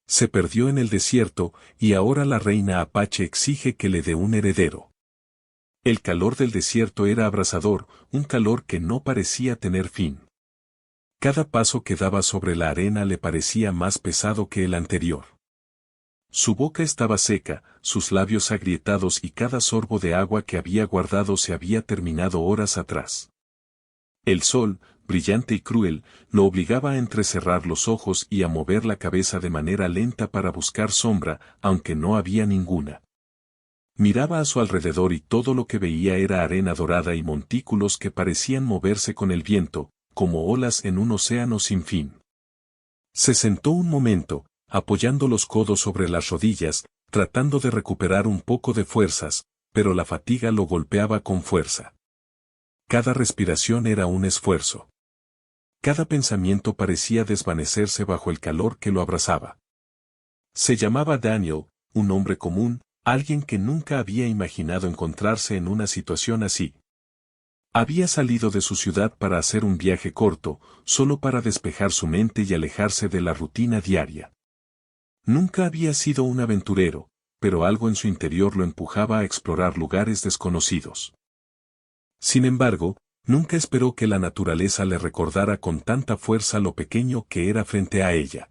Se perdió en el desierto, y ahora la reina Apache exige que le dé un heredero. El calor del desierto era abrasador, un calor que no parecía tener fin. Cada paso que daba sobre la arena le parecía más pesado que el anterior. Su boca estaba seca, sus labios agrietados y cada sorbo de agua que había guardado se había terminado horas atrás. El sol, brillante y cruel, lo obligaba a entrecerrar los ojos y a mover la cabeza de manera lenta para buscar sombra, aunque no había ninguna. Miraba a su alrededor y todo lo que veía era arena dorada y montículos que parecían moverse con el viento, como olas en un océano sin fin. Se sentó un momento, apoyando los codos sobre las rodillas, tratando de recuperar un poco de fuerzas, pero la fatiga lo golpeaba con fuerza. Cada respiración era un esfuerzo. Cada pensamiento parecía desvanecerse bajo el calor que lo abrazaba. Se llamaba Daniel, un hombre común, alguien que nunca había imaginado encontrarse en una situación así. Había salido de su ciudad para hacer un viaje corto, solo para despejar su mente y alejarse de la rutina diaria. Nunca había sido un aventurero, pero algo en su interior lo empujaba a explorar lugares desconocidos. Sin embargo, nunca esperó que la naturaleza le recordara con tanta fuerza lo pequeño que era frente a ella.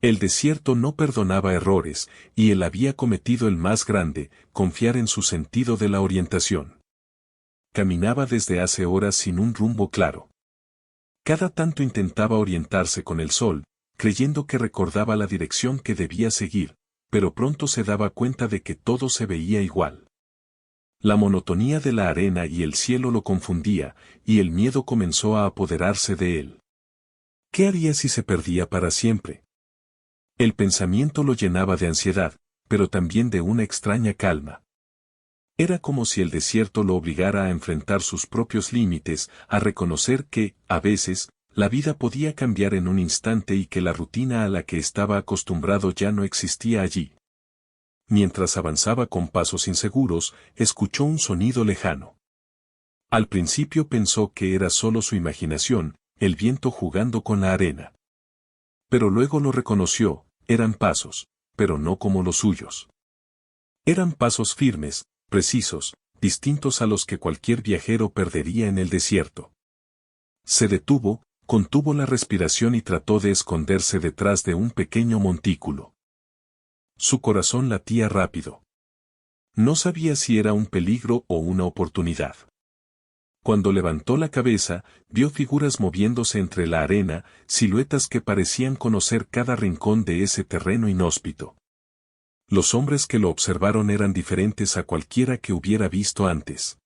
El desierto no perdonaba errores, y él había cometido el más grande, confiar en su sentido de la orientación. Caminaba desde hace horas sin un rumbo claro. Cada tanto intentaba orientarse con el sol, creyendo que recordaba la dirección que debía seguir, pero pronto se daba cuenta de que todo se veía igual. La monotonía de la arena y el cielo lo confundía, y el miedo comenzó a apoderarse de él. ¿Qué haría si se perdía para siempre? El pensamiento lo llenaba de ansiedad, pero también de una extraña calma. Era como si el desierto lo obligara a enfrentar sus propios límites, a reconocer que, a veces, la vida podía cambiar en un instante y que la rutina a la que estaba acostumbrado ya no existía allí. Mientras avanzaba con pasos inseguros, escuchó un sonido lejano. Al principio pensó que era solo su imaginación, el viento jugando con la arena. Pero luego lo reconoció, eran pasos, pero no como los suyos. Eran pasos firmes, precisos, distintos a los que cualquier viajero perdería en el desierto. Se detuvo, contuvo la respiración y trató de esconderse detrás de un pequeño montículo. Su corazón latía rápido. No sabía si era un peligro o una oportunidad. Cuando levantó la cabeza, vio figuras moviéndose entre la arena, siluetas que parecían conocer cada rincón de ese terreno inhóspito. Los hombres que lo observaron eran diferentes a cualquiera que hubiera visto antes.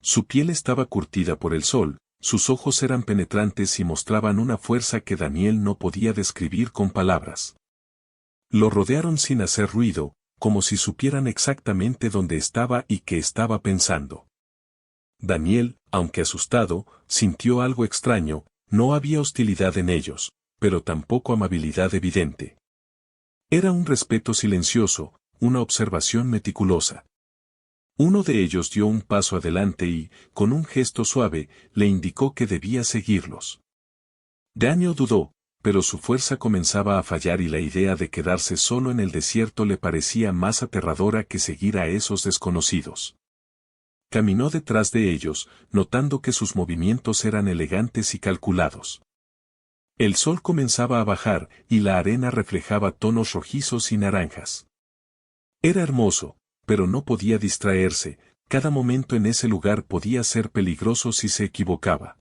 Su piel estaba curtida por el sol, sus ojos eran penetrantes y mostraban una fuerza que Daniel no podía describir con palabras. Lo rodearon sin hacer ruido, como si supieran exactamente dónde estaba y qué estaba pensando. Daniel, aunque asustado, sintió algo extraño, no había hostilidad en ellos, pero tampoco amabilidad evidente. Era un respeto silencioso, una observación meticulosa. Uno de ellos dio un paso adelante y, con un gesto suave, le indicó que debía seguirlos. Daniel dudó, pero su fuerza comenzaba a fallar y la idea de quedarse solo en el desierto le parecía más aterradora que seguir a esos desconocidos. Caminó detrás de ellos, notando que sus movimientos eran elegantes y calculados. El sol comenzaba a bajar, y la arena reflejaba tonos rojizos y naranjas. Era hermoso, pero no podía distraerse, cada momento en ese lugar podía ser peligroso si se equivocaba.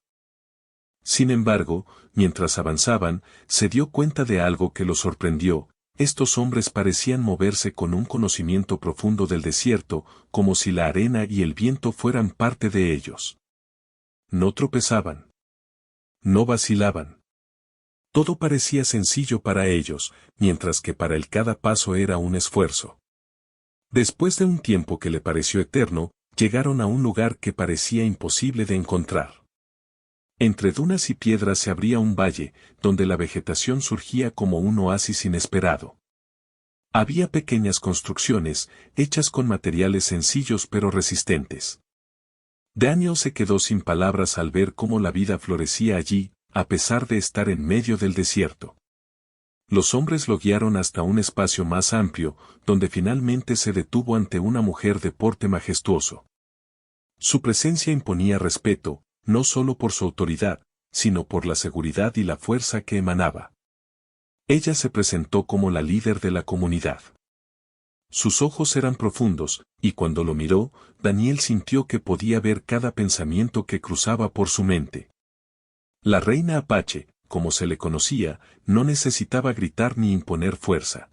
Sin embargo, mientras avanzaban, se dio cuenta de algo que lo sorprendió. Estos hombres parecían moverse con un conocimiento profundo del desierto, como si la arena y el viento fueran parte de ellos. No tropezaban. No vacilaban. Todo parecía sencillo para ellos, mientras que para él cada paso era un esfuerzo. Después de un tiempo que le pareció eterno, llegaron a un lugar que parecía imposible de encontrar. Entre dunas y piedras se abría un valle, donde la vegetación surgía como un oasis inesperado. Había pequeñas construcciones, hechas con materiales sencillos pero resistentes. Daniel se quedó sin palabras al ver cómo la vida florecía allí, a pesar de estar en medio del desierto. Los hombres lo guiaron hasta un espacio más amplio, donde finalmente se detuvo ante una mujer de porte majestuoso. Su presencia imponía respeto, no solo por su autoridad, sino por la seguridad y la fuerza que emanaba. Ella se presentó como la líder de la comunidad. Sus ojos eran profundos, y cuando lo miró, Daniel sintió que podía ver cada pensamiento que cruzaba por su mente. La reina Apache, como se le conocía, no necesitaba gritar ni imponer fuerza.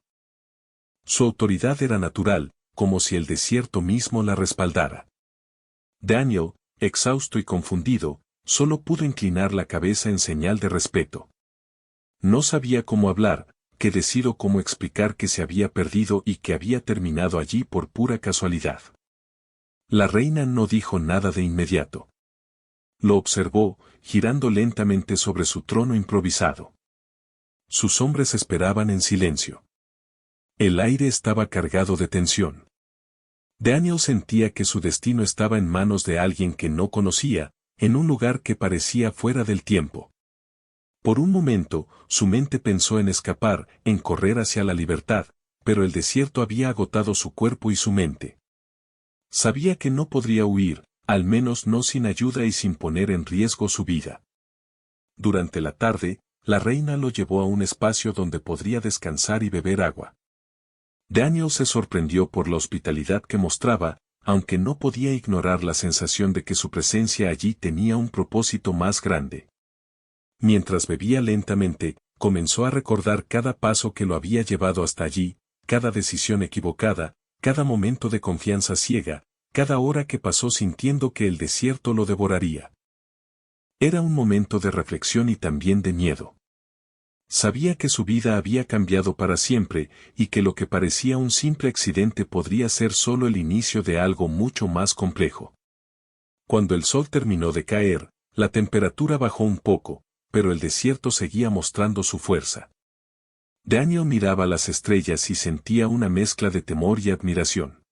Su autoridad era natural, como si el desierto mismo la respaldara. Daniel, exhausto y confundido, solo pudo inclinar la cabeza en señal de respeto. No sabía cómo hablar, qué decir o cómo explicar que se había perdido y que había terminado allí por pura casualidad. La reina no dijo nada de inmediato. Lo observó, girando lentamente sobre su trono improvisado. Sus hombres esperaban en silencio. El aire estaba cargado de tensión. Daniel sentía que su destino estaba en manos de alguien que no conocía, en un lugar que parecía fuera del tiempo. Por un momento, su mente pensó en escapar, en correr hacia la libertad, pero el desierto había agotado su cuerpo y su mente. Sabía que no podría huir, al menos no sin ayuda y sin poner en riesgo su vida. Durante la tarde, la reina lo llevó a un espacio donde podría descansar y beber agua. Daniel se sorprendió por la hospitalidad que mostraba, aunque no podía ignorar la sensación de que su presencia allí tenía un propósito más grande. Mientras bebía lentamente, comenzó a recordar cada paso que lo había llevado hasta allí, cada decisión equivocada, cada momento de confianza ciega, cada hora que pasó sintiendo que el desierto lo devoraría. Era un momento de reflexión y también de miedo. Sabía que su vida había cambiado para siempre, y que lo que parecía un simple accidente podría ser solo el inicio de algo mucho más complejo. Cuando el sol terminó de caer, la temperatura bajó un poco, pero el desierto seguía mostrando su fuerza. Daniel miraba las estrellas y sentía una mezcla de temor y admiración.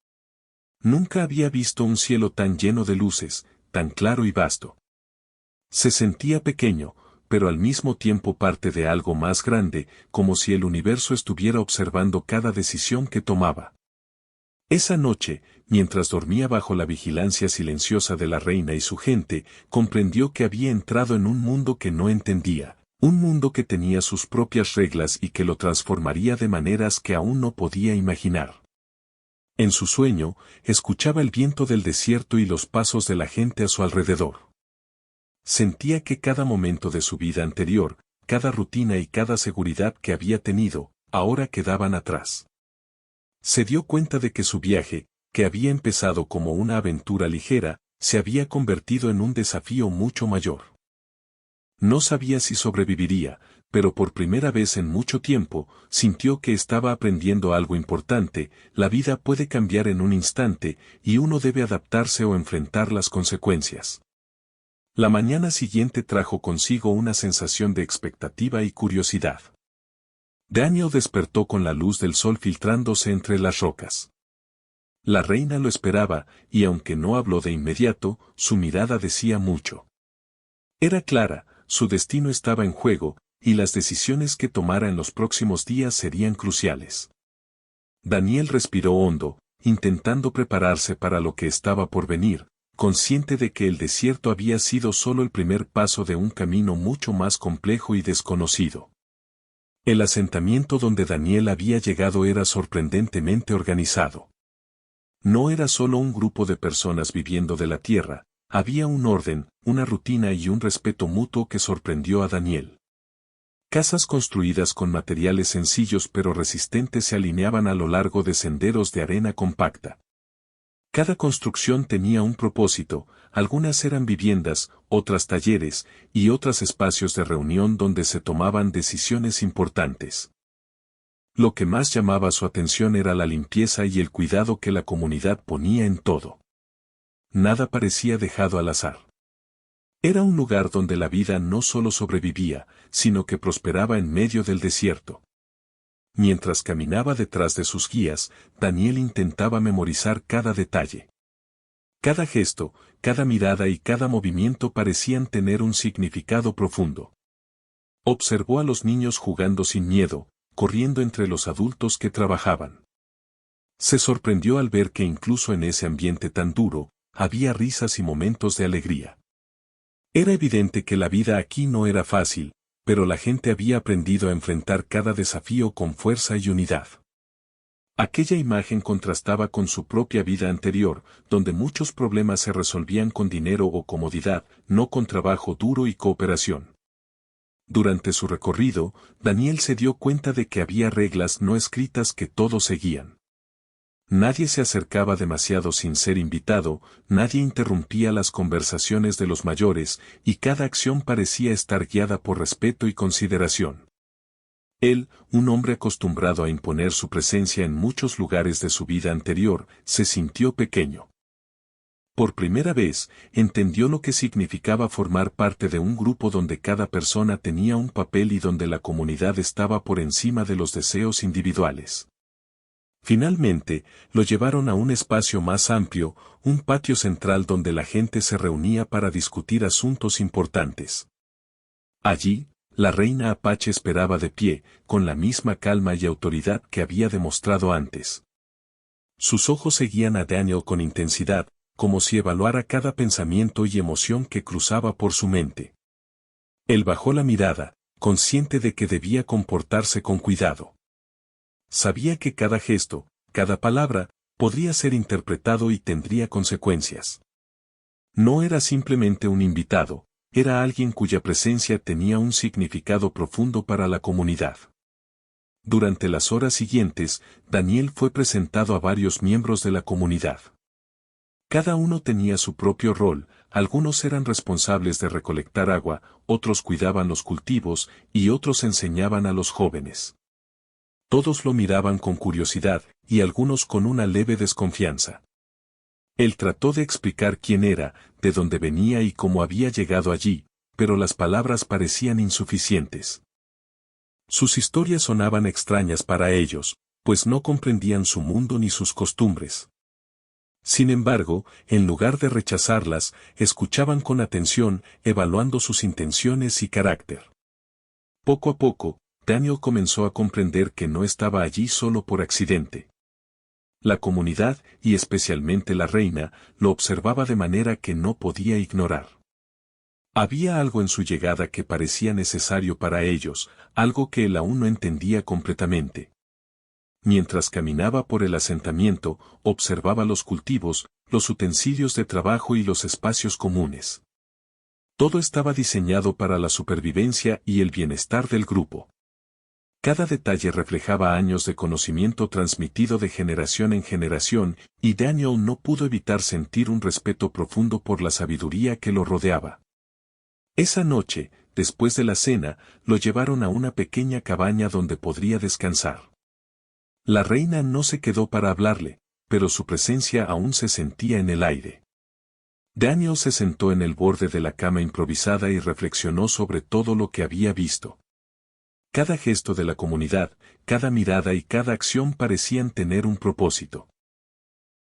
Nunca había visto un cielo tan lleno de luces, tan claro y vasto. Se sentía pequeño, pero al mismo tiempo parte de algo más grande, como si el universo estuviera observando cada decisión que tomaba. Esa noche, mientras dormía bajo la vigilancia silenciosa de la reina y su gente, comprendió que había entrado en un mundo que no entendía, un mundo que tenía sus propias reglas y que lo transformaría de maneras que aún no podía imaginar. En su sueño, escuchaba el viento del desierto y los pasos de la gente a su alrededor. Sentía que cada momento de su vida anterior, cada rutina y cada seguridad que había tenido, ahora quedaban atrás. Se dio cuenta de que su viaje, que había empezado como una aventura ligera, se había convertido en un desafío mucho mayor. No sabía si sobreviviría, pero por primera vez en mucho tiempo, sintió que estaba aprendiendo algo importante. La vida puede cambiar en un instante, y uno debe adaptarse o enfrentar las consecuencias. La mañana siguiente trajo consigo una sensación de expectativa y curiosidad. Daniel despertó con la luz del sol filtrándose entre las rocas. La reina lo esperaba, y aunque no habló de inmediato, su mirada decía mucho. Era clara, su destino estaba en juego, y las decisiones que tomara en los próximos días serían cruciales. Daniel respiró hondo, intentando prepararse para lo que estaba por venir, consciente de que el desierto había sido solo el primer paso de un camino mucho más complejo y desconocido. El asentamiento donde Daniel había llegado era sorprendentemente organizado. No era solo un grupo de personas viviendo de la tierra, había un orden, una rutina y un respeto mutuo que sorprendió a Daniel. Casas construidas con materiales sencillos pero resistentes se alineaban a lo largo de senderos de arena compacta. Cada construcción tenía un propósito, algunas eran viviendas, otras talleres, y otras espacios de reunión donde se tomaban decisiones importantes. Lo que más llamaba su atención era la limpieza y el cuidado que la comunidad ponía en todo. Nada parecía dejado al azar. Era un lugar donde la vida no solo sobrevivía, sino que prosperaba en medio del desierto. Mientras caminaba detrás de sus guías, Daniel intentaba memorizar cada detalle. Cada gesto, cada mirada y cada movimiento parecían tener un significado profundo. Observó a los niños jugando sin miedo, corriendo entre los adultos que trabajaban. Se sorprendió al ver que incluso en ese ambiente tan duro, había risas y momentos de alegría. Era evidente que la vida aquí no era fácil, pero la gente había aprendido a enfrentar cada desafío con fuerza y unidad. Aquella imagen contrastaba con su propia vida anterior, donde muchos problemas se resolvían con dinero o comodidad, no con trabajo duro y cooperación. Durante su recorrido, Daniel se dio cuenta de que había reglas no escritas que todos seguían. Nadie se acercaba demasiado sin ser invitado, nadie interrumpía las conversaciones de los mayores, y cada acción parecía estar guiada por respeto y consideración. Él, un hombre acostumbrado a imponer su presencia en muchos lugares de su vida anterior, se sintió pequeño. Por primera vez, entendió lo que significaba formar parte de un grupo donde cada persona tenía un papel y donde la comunidad estaba por encima de los deseos individuales. Finalmente, lo llevaron a un espacio más amplio, un patio central donde la gente se reunía para discutir asuntos importantes. Allí, la reina Apache esperaba de pie, con la misma calma y autoridad que había demostrado antes. Sus ojos seguían a Daniel con intensidad, como si evaluara cada pensamiento y emoción que cruzaba por su mente. Él bajó la mirada, consciente de que debía comportarse con cuidado. Sabía que cada gesto, cada palabra, podría ser interpretado y tendría consecuencias. No era simplemente un invitado, era alguien cuya presencia tenía un significado profundo para la comunidad. Durante las horas siguientes, Daniel fue presentado a varios miembros de la comunidad. Cada uno tenía su propio rol, algunos eran responsables de recolectar agua, otros cuidaban los cultivos, y otros enseñaban a los jóvenes. Todos lo miraban con curiosidad, y algunos con una leve desconfianza. Él trató de explicar quién era, de dónde venía y cómo había llegado allí, pero las palabras parecían insuficientes. Sus historias sonaban extrañas para ellos, pues no comprendían su mundo ni sus costumbres. Sin embargo, en lugar de rechazarlas, escuchaban con atención, evaluando sus intenciones y carácter. Poco a poco, Daniel comenzó a comprender que no estaba allí solo por accidente. La comunidad, y especialmente la reina, lo observaba de manera que no podía ignorar. Había algo en su llegada que parecía necesario para ellos, algo que él aún no entendía completamente. Mientras caminaba por el asentamiento, observaba los cultivos, los utensilios de trabajo y los espacios comunes. Todo estaba diseñado para la supervivencia y el bienestar del grupo. Cada detalle reflejaba años de conocimiento transmitido de generación en generación, y Daniel no pudo evitar sentir un respeto profundo por la sabiduría que lo rodeaba. Esa noche, después de la cena, lo llevaron a una pequeña cabaña donde podría descansar. La reina no se quedó para hablarle, pero su presencia aún se sentía en el aire. Daniel se sentó en el borde de la cama improvisada y reflexionó sobre todo lo que había visto. Cada gesto de la comunidad, cada mirada y cada acción parecían tener un propósito.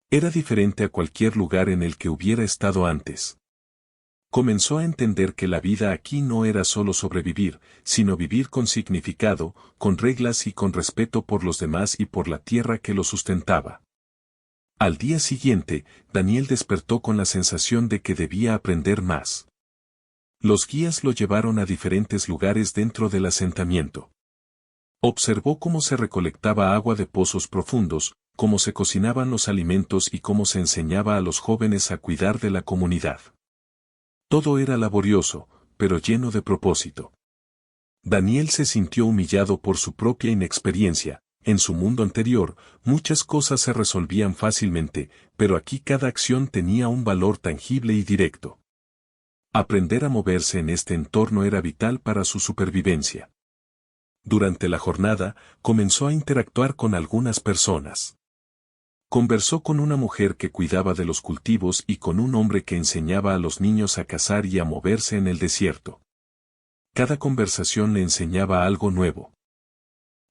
Era diferente a cualquier lugar en el que hubiera estado antes. Comenzó a entender que la vida aquí no era solo sobrevivir, sino vivir con significado, con reglas y con respeto por los demás y por la tierra que lo sustentaba. Al día siguiente, Daniel despertó con la sensación de que debía aprender más. Los guías lo llevaron a diferentes lugares dentro del asentamiento. Observó cómo se recolectaba agua de pozos profundos, cómo se cocinaban los alimentos y cómo se enseñaba a los jóvenes a cuidar de la comunidad. Todo era laborioso, pero lleno de propósito. Daniel se sintió humillado por su propia inexperiencia. En su mundo anterior, muchas cosas se resolvían fácilmente, pero aquí cada acción tenía un valor tangible y directo. Aprender a moverse en este entorno era vital para su supervivencia. Durante la jornada, comenzó a interactuar con algunas personas. Conversó con una mujer que cuidaba de los cultivos y con un hombre que enseñaba a los niños a cazar y a moverse en el desierto. Cada conversación le enseñaba algo nuevo.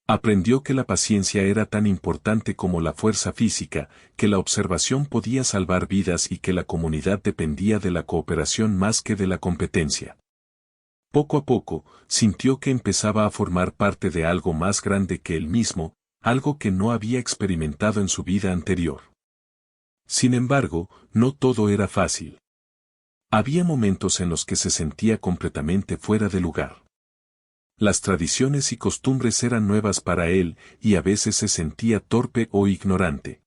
Aprendió que la paciencia era tan importante como la fuerza física, que la observación podía salvar vidas y que la comunidad dependía de la cooperación más que de la competencia. Poco a poco, sintió que empezaba a formar parte de algo más grande que él mismo, algo que no había experimentado en su vida anterior. Sin embargo, no todo era fácil. Había momentos en los que se sentía completamente fuera de lugar. Las tradiciones y costumbres eran nuevas para él, y a veces se sentía torpe o ignorante.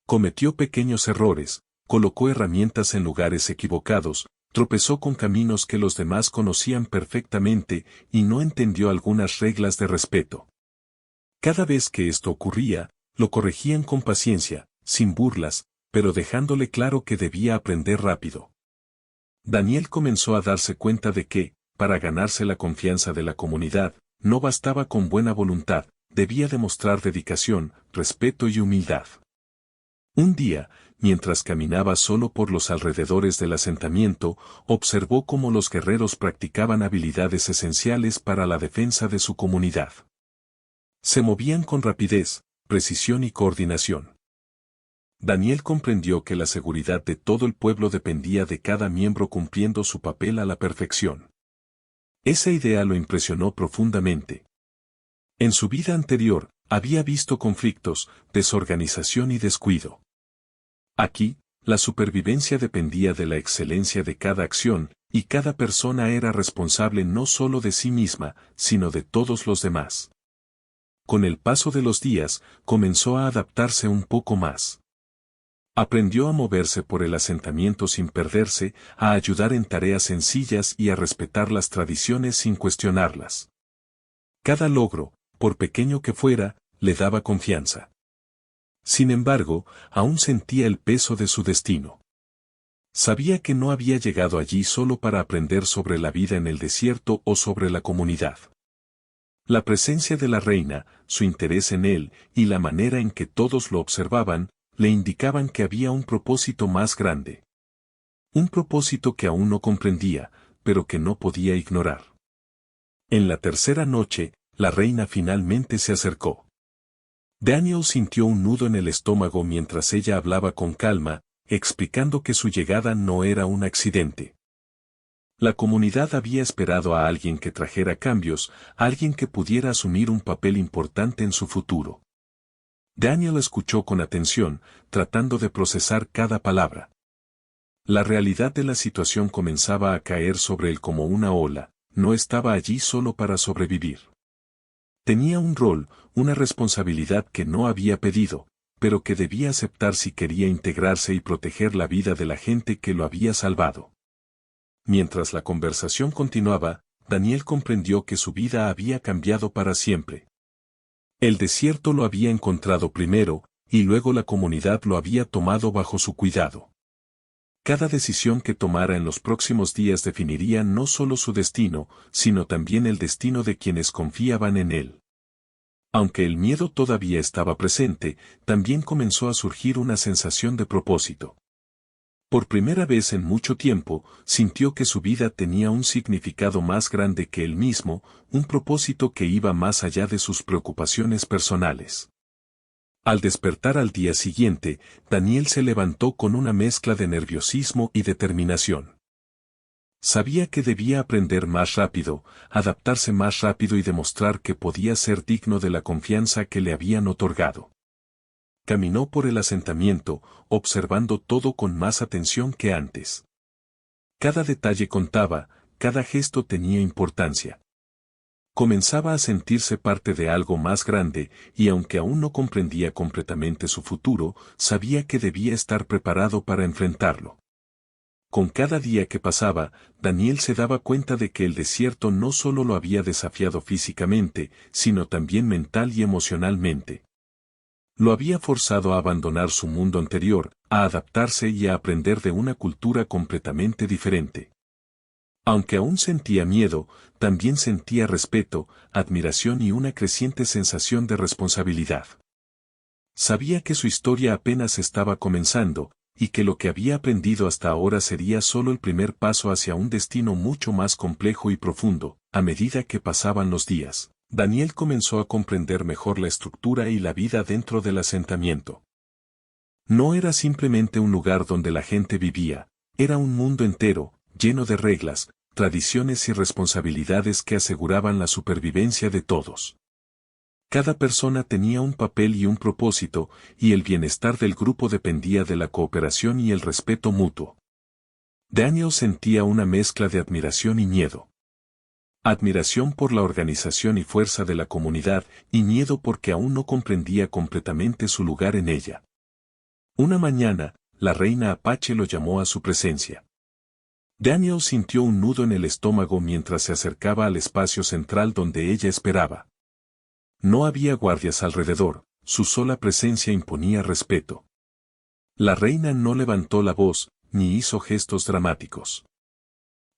Cometió pequeños errores, colocó herramientas en lugares equivocados, tropezó con caminos que los demás conocían perfectamente, y no entendió algunas reglas de respeto. Cada vez que esto ocurría, lo corregían con paciencia, sin burlas, pero dejándole claro que debía aprender rápido. Daniel comenzó a darse cuenta de que, para ganarse la confianza de la comunidad, no bastaba con buena voluntad, debía demostrar dedicación, respeto y humildad. Un día, mientras caminaba solo por los alrededores del asentamiento, observó cómo los guerreros practicaban habilidades esenciales para la defensa de su comunidad. Se movían con rapidez, precisión y coordinación. Daniel comprendió que la seguridad de todo el pueblo dependía de cada miembro cumpliendo su papel a la perfección. Esa idea lo impresionó profundamente. En su vida anterior, había visto conflictos, desorganización y descuido. Aquí, la supervivencia dependía de la excelencia de cada acción, y cada persona era responsable no solo de sí misma, sino de todos los demás. Con el paso de los días, comenzó a adaptarse un poco más. Aprendió a moverse por el asentamiento sin perderse, a ayudar en tareas sencillas y a respetar las tradiciones sin cuestionarlas. Cada logro, por pequeño que fuera, le daba confianza. Sin embargo, aún sentía el peso de su destino. Sabía que no había llegado allí solo para aprender sobre la vida en el desierto o sobre la comunidad. La presencia de la reina, su interés en él, y la manera en que todos lo observaban, le indicaban que había un propósito más grande. Un propósito que aún no comprendía, pero que no podía ignorar. En la tercera noche, la reina finalmente se acercó. Daniel sintió un nudo en el estómago mientras ella hablaba con calma, explicando que su llegada no era un accidente. La comunidad había esperado a alguien que trajera cambios, alguien que pudiera asumir un papel importante en su futuro. Daniel escuchó con atención, tratando de procesar cada palabra. La realidad de la situación comenzaba a caer sobre él como una ola, no estaba allí solo para sobrevivir. Tenía un rol, una responsabilidad que no había pedido, pero que debía aceptar si quería integrarse y proteger la vida de la gente que lo había salvado. Mientras la conversación continuaba, Daniel comprendió que su vida había cambiado para siempre. El desierto lo había encontrado primero, y luego la comunidad lo había tomado bajo su cuidado. Cada decisión que tomara en los próximos días definiría no solo su destino, sino también el destino de quienes confiaban en él. Aunque el miedo todavía estaba presente, también comenzó a surgir una sensación de propósito. Por primera vez en mucho tiempo, sintió que su vida tenía un significado más grande que él mismo, un propósito que iba más allá de sus preocupaciones personales. Al despertar al día siguiente, Daniel se levantó con una mezcla de nerviosismo y determinación. Sabía que debía aprender más rápido, adaptarse más rápido y demostrar que podía ser digno de la confianza que le habían otorgado. Caminó por el asentamiento, observando todo con más atención que antes. Cada detalle contaba, cada gesto tenía importancia. Comenzaba a sentirse parte de algo más grande, y aunque aún no comprendía completamente su futuro, sabía que debía estar preparado para enfrentarlo. Con cada día que pasaba, Daniel se daba cuenta de que el desierto no solo lo había desafiado físicamente, sino también mental y emocionalmente. Lo había forzado a abandonar su mundo anterior, a adaptarse y a aprender de una cultura completamente diferente. Aunque aún sentía miedo, también sentía respeto, admiración y una creciente sensación de responsabilidad. Sabía que su historia apenas estaba comenzando, y que lo que había aprendido hasta ahora sería solo el primer paso hacia un destino mucho más complejo y profundo. A medida que pasaban los días, Daniel comenzó a comprender mejor la estructura y la vida dentro del asentamiento. No era simplemente un lugar donde la gente vivía, era un mundo entero, lleno de reglas, tradiciones y responsabilidades que aseguraban la supervivencia de todos. Cada persona tenía un papel y un propósito, y el bienestar del grupo dependía de la cooperación y el respeto mutuo. Daniel sentía una mezcla de admiración y miedo. Admiración por la organización y fuerza de la comunidad, y miedo porque aún no comprendía completamente su lugar en ella. Una mañana, la reina Apache lo llamó a su presencia. Daniel sintió un nudo en el estómago mientras se acercaba al espacio central donde ella esperaba. No había guardias alrededor, su sola presencia imponía respeto. La reina no levantó la voz, ni hizo gestos dramáticos.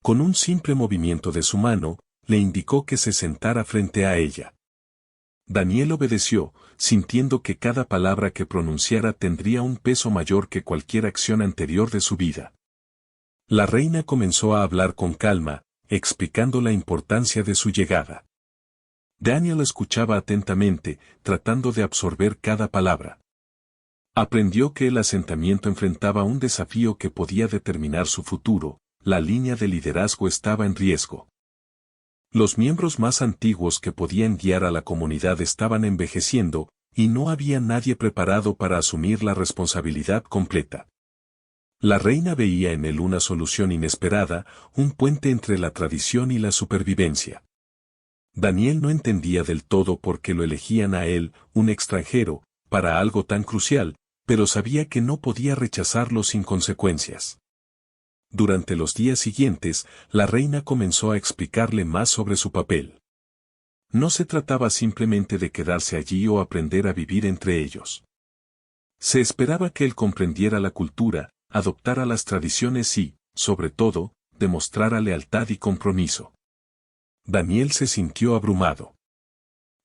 Con un simple movimiento de su mano, le indicó que se sentara frente a ella. Daniel obedeció, sintiendo que cada palabra que pronunciara tendría un peso mayor que cualquier acción anterior de su vida. La reina comenzó a hablar con calma, explicando la importancia de su llegada. Daniel escuchaba atentamente, tratando de absorber cada palabra. Aprendió que el asentamiento enfrentaba un desafío que podía determinar su futuro, la línea de liderazgo estaba en riesgo. Los miembros más antiguos que podían guiar a la comunidad estaban envejeciendo, y no había nadie preparado para asumir la responsabilidad completa. La reina veía en él una solución inesperada, un puente entre la tradición y la supervivencia. Daniel no entendía del todo por qué lo elegían a él, un extranjero, para algo tan crucial, pero sabía que no podía rechazarlo sin consecuencias. Durante los días siguientes, la reina comenzó a explicarle más sobre su papel. No se trataba simplemente de quedarse allí o aprender a vivir entre ellos. Se esperaba que él comprendiera la cultura, adoptara las tradiciones y, sobre todo, demostrara lealtad y compromiso. Daniel se sintió abrumado.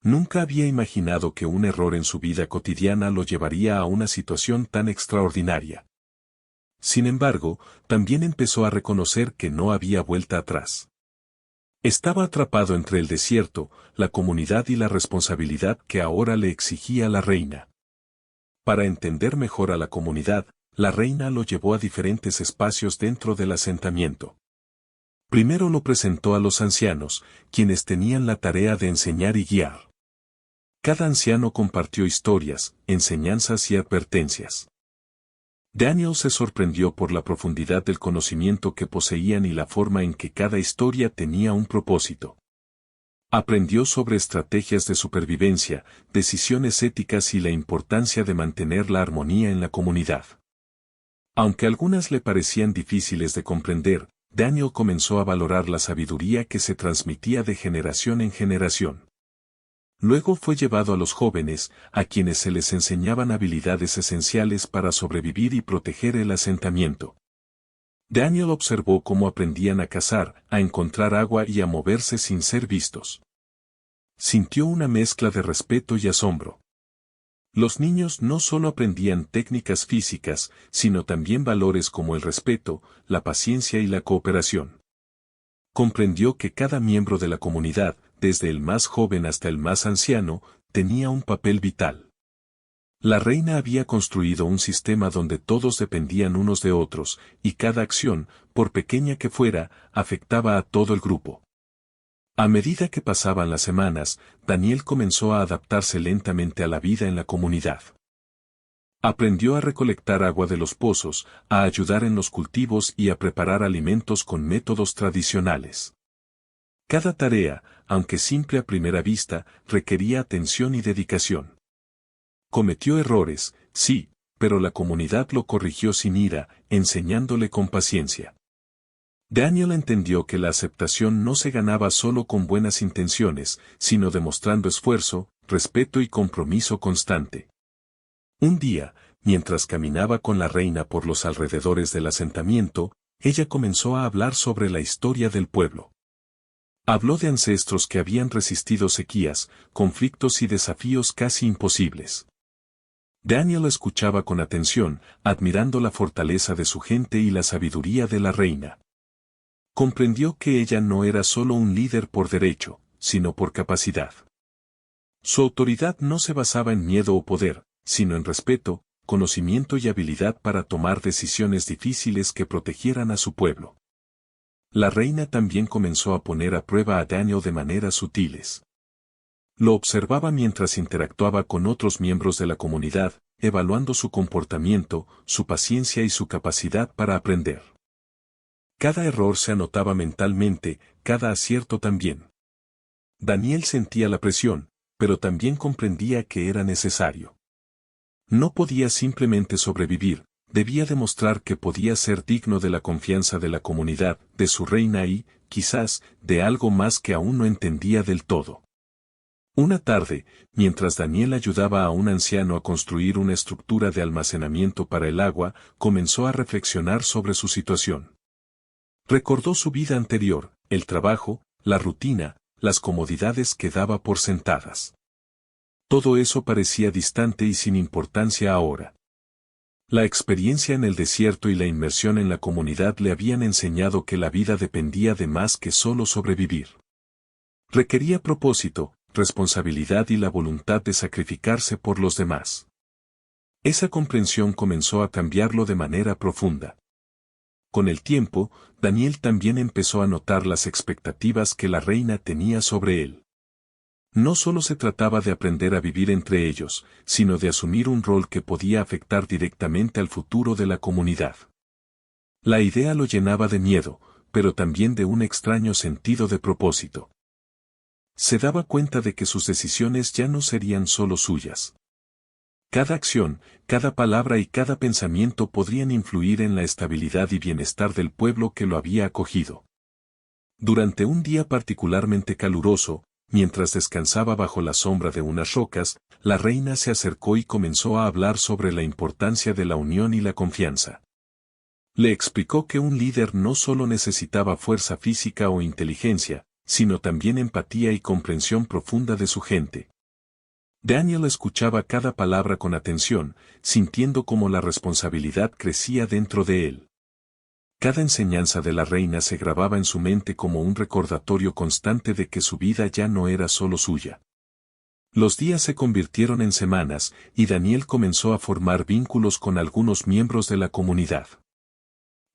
Nunca había imaginado que un error en su vida cotidiana lo llevaría a una situación tan extraordinaria. Sin embargo, también empezó a reconocer que no había vuelta atrás. Estaba atrapado entre el desierto, la comunidad y la responsabilidad que ahora le exigía la reina. Para entender mejor a la comunidad, la reina lo llevó a diferentes espacios dentro del asentamiento. Primero lo presentó a los ancianos, quienes tenían la tarea de enseñar y guiar. Cada anciano compartió historias, enseñanzas y advertencias. Daniel se sorprendió por la profundidad del conocimiento que poseían y la forma en que cada historia tenía un propósito. Aprendió sobre estrategias de supervivencia, decisiones éticas y la importancia de mantener la armonía en la comunidad. Aunque algunas le parecían difíciles de comprender, Daniel comenzó a valorar la sabiduría que se transmitía de generación en generación. Luego fue llevado a los jóvenes, a quienes se les enseñaban habilidades esenciales para sobrevivir y proteger el asentamiento. Daniel observó cómo aprendían a cazar, a encontrar agua y a moverse sin ser vistos. Sintió una mezcla de respeto y asombro. Los niños no solo aprendían técnicas físicas, sino también valores como el respeto, la paciencia y la cooperación. Comprendió que cada miembro de la comunidad, desde el más joven hasta el más anciano, tenía un papel vital. La reina había construido un sistema donde todos dependían unos de otros, y cada acción, por pequeña que fuera, afectaba a todo el grupo. A medida que pasaban las semanas, Daniel comenzó a adaptarse lentamente a la vida en la comunidad. Aprendió a recolectar agua de los pozos, a ayudar en los cultivos y a preparar alimentos con métodos tradicionales. Cada tarea, aunque simple a primera vista, requería atención y dedicación. Cometió errores, sí, pero la comunidad lo corrigió sin ira, enseñándole con paciencia. Daniel entendió que la aceptación no se ganaba solo con buenas intenciones, sino demostrando esfuerzo, respeto y compromiso constante. Un día, mientras caminaba con la reina por los alrededores del asentamiento, ella comenzó a hablar sobre la historia del pueblo. Habló de ancestros que habían resistido sequías, conflictos y desafíos casi imposibles. Daniel escuchaba con atención, admirando la fortaleza de su gente y la sabiduría de la reina. Comprendió que ella no era solo un líder por derecho, sino por capacidad. Su autoridad no se basaba en miedo o poder, sino en respeto, conocimiento y habilidad para tomar decisiones difíciles que protegieran a su pueblo. La reina también comenzó a poner a prueba a Daniel de maneras sutiles. Lo observaba mientras interactuaba con otros miembros de la comunidad, evaluando su comportamiento, su paciencia y su capacidad para aprender. Cada error se anotaba mentalmente, cada acierto también. Daniel sentía la presión, pero también comprendía que era necesario. No podía simplemente sobrevivir, debía demostrar que podía ser digno de la confianza de la comunidad, de su reina y, quizás, de algo más que aún no entendía del todo. Una tarde, mientras Daniel ayudaba a un anciano a construir una estructura de almacenamiento para el agua, comenzó a reflexionar sobre su situación. Recordó su vida anterior, el trabajo, la rutina, las comodidades que daba por sentadas. Todo eso parecía distante y sin importancia ahora. La experiencia en el desierto y la inmersión en la comunidad le habían enseñado que la vida dependía de más que solo sobrevivir. Requería propósito, responsabilidad y la voluntad de sacrificarse por los demás. Esa comprensión comenzó a cambiarlo de manera profunda. Con el tiempo, Daniel también empezó a notar las expectativas que la reina tenía sobre él. No solo se trataba de aprender a vivir entre ellos, sino de asumir un rol que podía afectar directamente al futuro de la comunidad. La idea lo llenaba de miedo, pero también de un extraño sentido de propósito. Se daba cuenta de que sus decisiones ya no serían solo suyas. Cada acción, cada palabra y cada pensamiento podrían influir en la estabilidad y bienestar del pueblo que lo había acogido. Durante un día particularmente caluroso, mientras descansaba bajo la sombra de unas rocas, la reina se acercó y comenzó a hablar sobre la importancia de la unión y la confianza. Le explicó que un líder no solo necesitaba fuerza física o inteligencia, sino también empatía y comprensión profunda de su gente. Daniel escuchaba cada palabra con atención, sintiendo cómo la responsabilidad crecía dentro de él. Cada enseñanza de la reina se grababa en su mente como un recordatorio constante de que su vida ya no era solo suya. Los días se convirtieron en semanas, y Daniel comenzó a formar vínculos con algunos miembros de la comunidad.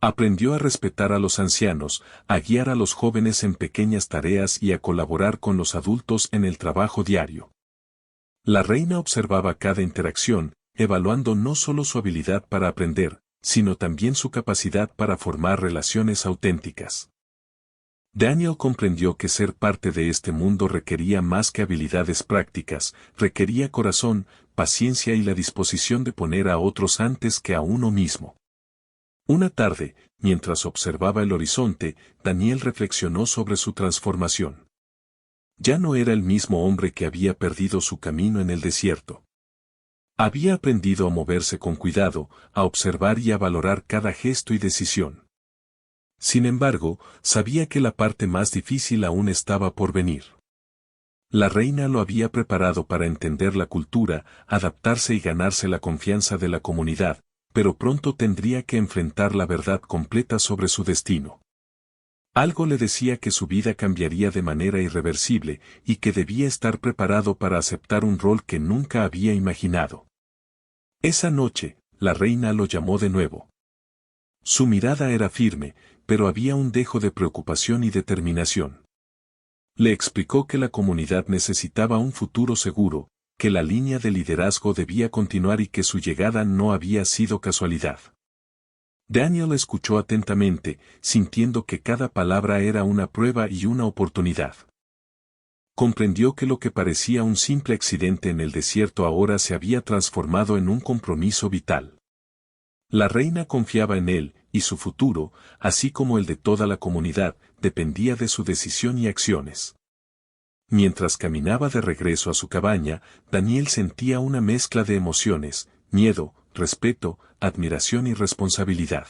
Aprendió a respetar a los ancianos, a guiar a los jóvenes en pequeñas tareas y a colaborar con los adultos en el trabajo diario. La reina observaba cada interacción, evaluando no solo su habilidad para aprender, sino también su capacidad para formar relaciones auténticas. Daniel comprendió que ser parte de este mundo requería más que habilidades prácticas, requería corazón, paciencia y la disposición de poner a otros antes que a uno mismo. Una tarde, mientras observaba el horizonte, Daniel reflexionó sobre su transformación. Ya no era el mismo hombre que había perdido su camino en el desierto. Había aprendido a moverse con cuidado, a observar y a valorar cada gesto y decisión. Sin embargo, sabía que la parte más difícil aún estaba por venir. La reina lo había preparado para entender la cultura, adaptarse y ganarse la confianza de la comunidad, pero pronto tendría que enfrentar la verdad completa sobre su destino. Algo le decía que su vida cambiaría de manera irreversible y que debía estar preparado para aceptar un rol que nunca había imaginado. Esa noche, la reina lo llamó de nuevo. Su mirada era firme, pero había un dejo de preocupación y determinación. Le explicó que la comunidad necesitaba un futuro seguro, que la línea de liderazgo debía continuar y que su llegada no había sido casualidad. Daniel escuchó atentamente, sintiendo que cada palabra era una prueba y una oportunidad. Comprendió que lo que parecía un simple accidente en el desierto ahora se había transformado en un compromiso vital. La reina confiaba en él, y su futuro, así como el de toda la comunidad, dependía de su decisión y acciones. Mientras caminaba de regreso a su cabaña, Daniel sentía una mezcla de emociones, miedo, respeto, admiración y responsabilidad.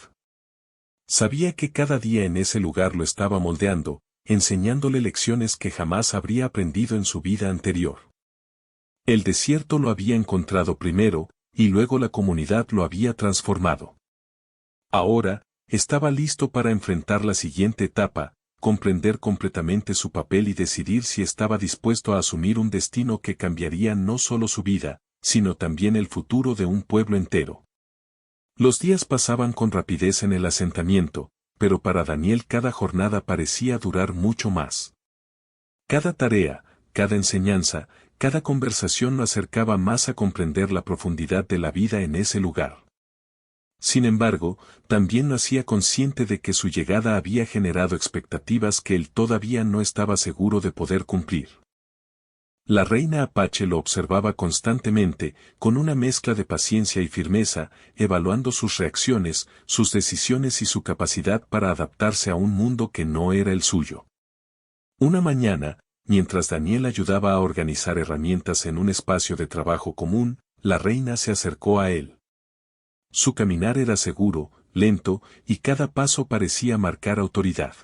Sabía que cada día en ese lugar lo estaba moldeando, enseñándole lecciones que jamás habría aprendido en su vida anterior. El desierto lo había encontrado primero, y luego la comunidad lo había transformado. Ahora, estaba listo para enfrentar la siguiente etapa, comprender completamente su papel y decidir si estaba dispuesto a asumir un destino que cambiaría no solo su vida, sino también el futuro de un pueblo entero. Los días pasaban con rapidez en el asentamiento, pero para Daniel cada jornada parecía durar mucho más. Cada tarea, cada enseñanza, cada conversación lo acercaba más a comprender la profundidad de la vida en ese lugar. Sin embargo, también lo hacía consciente de que su llegada había generado expectativas que él todavía no estaba seguro de poder cumplir. La reina Apache lo observaba constantemente, con una mezcla de paciencia y firmeza, evaluando sus reacciones, sus decisiones y su capacidad para adaptarse a un mundo que no era el suyo. Una mañana, mientras Daniel ayudaba a organizar herramientas en un espacio de trabajo común, la reina se acercó a él. Su caminar era seguro, lento, y cada paso parecía marcar autoridad.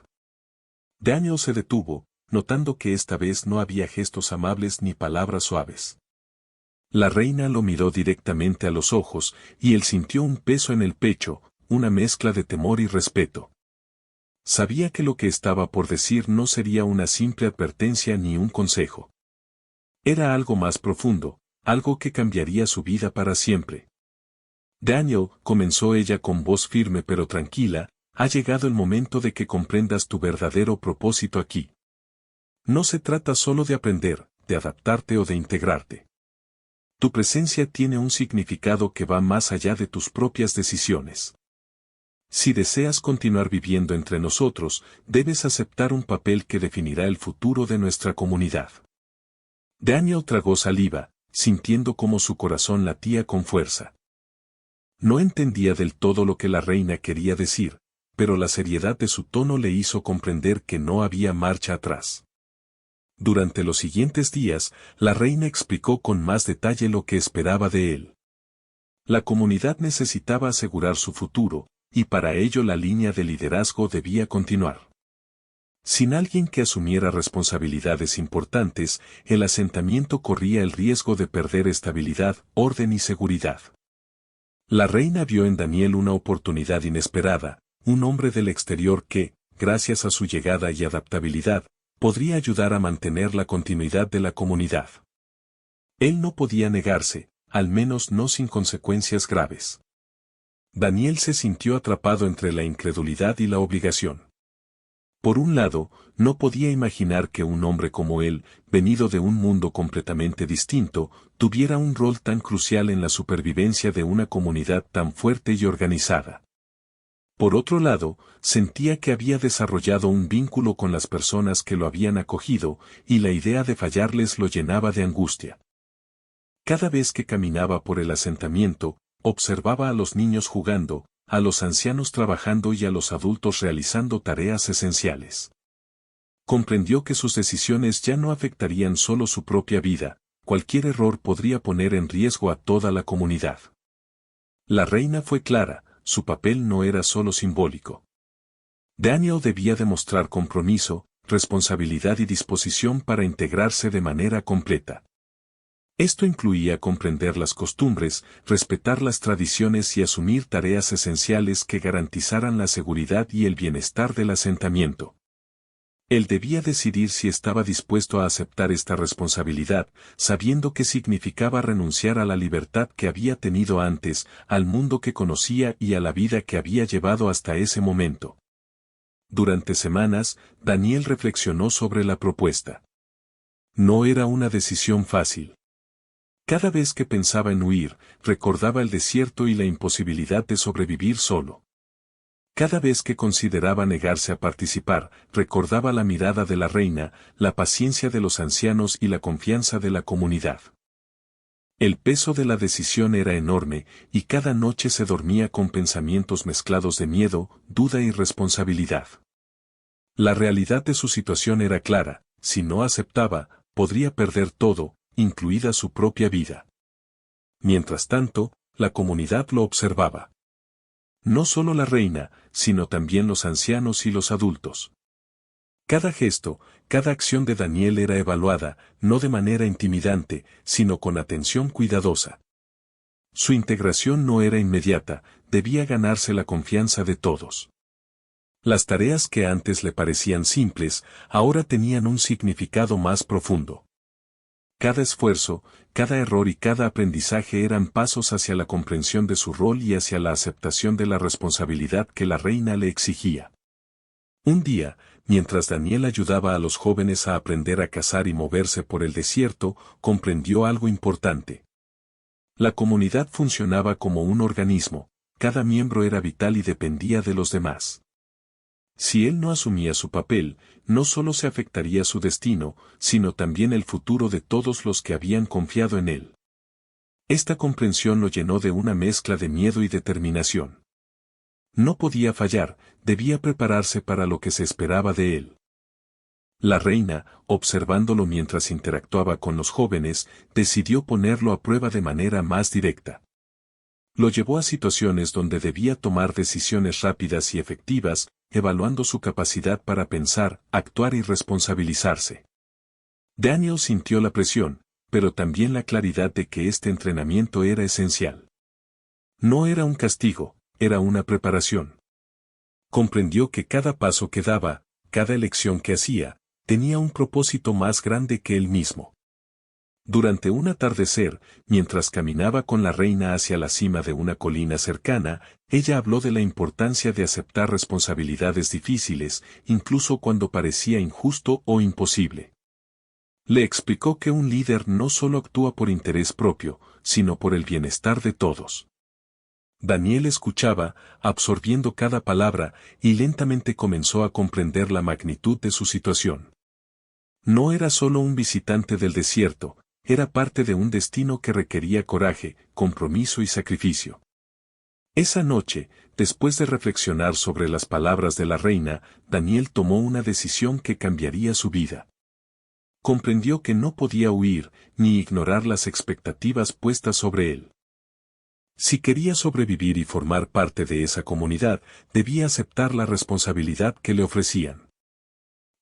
Daniel se detuvo, notando que esta vez no había gestos amables ni palabras suaves. La reina lo miró directamente a los ojos, y él sintió un peso en el pecho, una mezcla de temor y respeto. Sabía que lo que estaba por decir no sería una simple advertencia ni un consejo. Era algo más profundo, algo que cambiaría su vida para siempre. Daniel, comenzó ella con voz firme pero tranquila, ha llegado el momento de que comprendas tu verdadero propósito aquí. No se trata solo de aprender, de adaptarte o de integrarte. Tu presencia tiene un significado que va más allá de tus propias decisiones. Si deseas continuar viviendo entre nosotros, debes aceptar un papel que definirá el futuro de nuestra comunidad. Daniel tragó saliva, sintiendo cómo su corazón latía con fuerza. No entendía del todo lo que la reina quería decir, pero la seriedad de su tono le hizo comprender que no había marcha atrás. Durante los siguientes días, la reina explicó con más detalle lo que esperaba de él. La comunidad necesitaba asegurar su futuro, y para ello la línea de liderazgo debía continuar. Sin alguien que asumiera responsabilidades importantes, el asentamiento corría el riesgo de perder estabilidad, orden y seguridad. La reina vio en Daniel una oportunidad inesperada, un hombre del exterior que, gracias a su llegada y adaptabilidad, podría ayudar a mantener la continuidad de la comunidad. Él no podía negarse, al menos no sin consecuencias graves. Daniel se sintió atrapado entre la incredulidad y la obligación. Por un lado, no podía imaginar que un hombre como él, venido de un mundo completamente distinto, tuviera un rol tan crucial en la supervivencia de una comunidad tan fuerte y organizada. Por otro lado, sentía que había desarrollado un vínculo con las personas que lo habían acogido, y la idea de fallarles lo llenaba de angustia. Cada vez que caminaba por el asentamiento, observaba a los niños jugando, a los ancianos trabajando y a los adultos realizando tareas esenciales. Comprendió que sus decisiones ya no afectarían solo su propia vida, cualquier error podría poner en riesgo a toda la comunidad. La reina fue clara, su papel no era solo simbólico. Daniel debía demostrar compromiso, responsabilidad y disposición para integrarse de manera completa. Esto incluía comprender las costumbres, respetar las tradiciones y asumir tareas esenciales que garantizaran la seguridad y el bienestar del asentamiento. Él debía decidir si estaba dispuesto a aceptar esta responsabilidad, sabiendo que significaba renunciar a la libertad que había tenido antes, al mundo que conocía y a la vida que había llevado hasta ese momento. Durante semanas, Daniel reflexionó sobre la propuesta. No era una decisión fácil. Cada vez que pensaba en huir, recordaba el desierto y la imposibilidad de sobrevivir solo. Cada vez que consideraba negarse a participar, recordaba la mirada de la reina, la paciencia de los ancianos y la confianza de la comunidad. El peso de la decisión era enorme, y cada noche se dormía con pensamientos mezclados de miedo, duda y responsabilidad. La realidad de su situación era clara: si no aceptaba, podría perder todo, incluida su propia vida. Mientras tanto, la comunidad lo observaba. No solo la reina, sino también los ancianos y los adultos. Cada gesto, cada acción de Daniel era evaluada, no de manera intimidante, sino con atención cuidadosa. Su integración no era inmediata, debía ganarse la confianza de todos. Las tareas que antes le parecían simples, ahora tenían un significado más profundo. Cada esfuerzo, cada error y cada aprendizaje eran pasos hacia la comprensión de su rol y hacia la aceptación de la responsabilidad que la reina le exigía. Un día, mientras Daniel ayudaba a los jóvenes a aprender a cazar y moverse por el desierto, comprendió algo importante. La comunidad funcionaba como un organismo, cada miembro era vital y dependía de los demás. Si él no asumía su papel, no solo se afectaría su destino, sino también el futuro de todos los que habían confiado en él. Esta comprensión lo llenó de una mezcla de miedo y determinación. No podía fallar, debía prepararse para lo que se esperaba de él. La reina, observándolo mientras interactuaba con los jóvenes, decidió ponerlo a prueba de manera más directa. Lo llevó a situaciones donde debía tomar decisiones rápidas y efectivas, evaluando su capacidad para pensar, actuar y responsabilizarse. Daniel sintió la presión, pero también la claridad de que este entrenamiento era esencial. No era un castigo, era una preparación. Comprendió que cada paso que daba, cada elección que hacía, tenía un propósito más grande que él mismo. Durante un atardecer, mientras caminaba con la reina hacia la cima de una colina cercana, ella habló de la importancia de aceptar responsabilidades difíciles, incluso cuando parecía injusto o imposible. Le explicó que un líder no solo actúa por interés propio, sino por el bienestar de todos. Daniel escuchaba, absorbiendo cada palabra, y lentamente comenzó a comprender la magnitud de su situación. No era solo un visitante del desierto, era parte de un destino que requería coraje, compromiso y sacrificio. Esa noche, después de reflexionar sobre las palabras de la reina, Daniel tomó una decisión que cambiaría su vida. Comprendió que no podía huir, ni ignorar las expectativas puestas sobre él. Si quería sobrevivir y formar parte de esa comunidad, debía aceptar la responsabilidad que le ofrecían.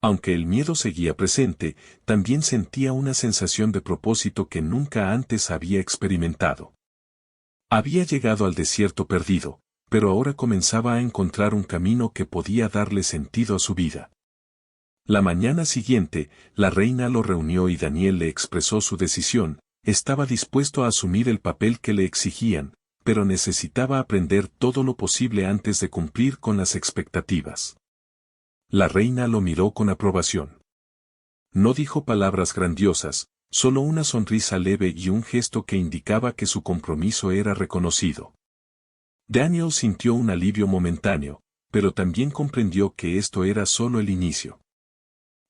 Aunque el miedo seguía presente, también sentía una sensación de propósito que nunca antes había experimentado. Había llegado al desierto perdido, pero ahora comenzaba a encontrar un camino que podía darle sentido a su vida. La mañana siguiente, la reina lo reunió y Daniel le expresó su decisión, estaba dispuesto a asumir el papel que le exigían, pero necesitaba aprender todo lo posible antes de cumplir con las expectativas. La reina lo miró con aprobación. No dijo palabras grandiosas, solo una sonrisa leve y un gesto que indicaba que su compromiso era reconocido. Daniel sintió un alivio momentáneo, pero también comprendió que esto era solo el inicio.